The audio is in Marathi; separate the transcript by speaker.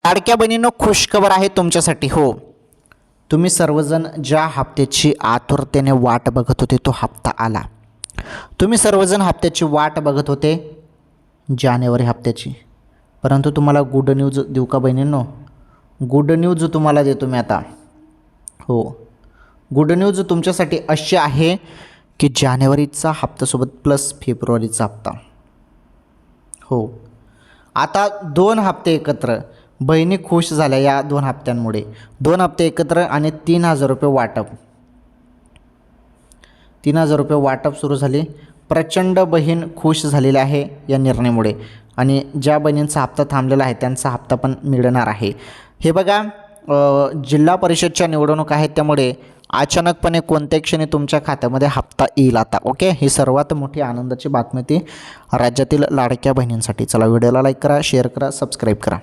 Speaker 1: लाडक्या बहिणींनो, खुशखबर आहे तुमच्यासाठी. हो, तुम्ही सर्वजण ज्या हप्त्याची आतुरतेने वाट बघत होते तो हप्ता आला. तुम्ही सर्वजण हप्त्याची वाट बघत होते, जानेवारी हप्त्याची. परंतु तुम्हाला गुड न्यूज देऊ का बहिणींनो? गुड न्यूज तुम्हाला देतो मी आता. हो, गुड न्यूज तुमच्यासाठी अशी आहे की जानेवारीचा हप्त्यासोबत प्लस फेब्रुवारीचा हप्ता. हो, आता 2 हप्ते एकत्र. बहिणी खुश झाल्या या 2 हप्त्यांमुळे. 2 हप्ते एकत्र आणि 3,000 रुपये वाटप. 3,000 रुपये वाटप सुरू झाले. प्रचंड बहीण खुश झालेली आहे या निर्णयामुळे. आणि ज्या बहिणींचा हप्ता थांबलेला आहे त्यांचा हप्ता पण मिळणार आहे. हे बघा, जिल्हा परिषदच्या निवडणूक आहेत, त्यामुळे अचानकपणे कोणत्याही क्षणी तुमच्या खात्यामध्ये हप्ता येईल आता. ओके, ही सर्वात मोठी आनंदाची बातमी ती राज्यातील लाडक्या बहिणींसाठी. चला, व्हिडिओला लाईक करा, शेअर करा, सबस्क्राईब करा.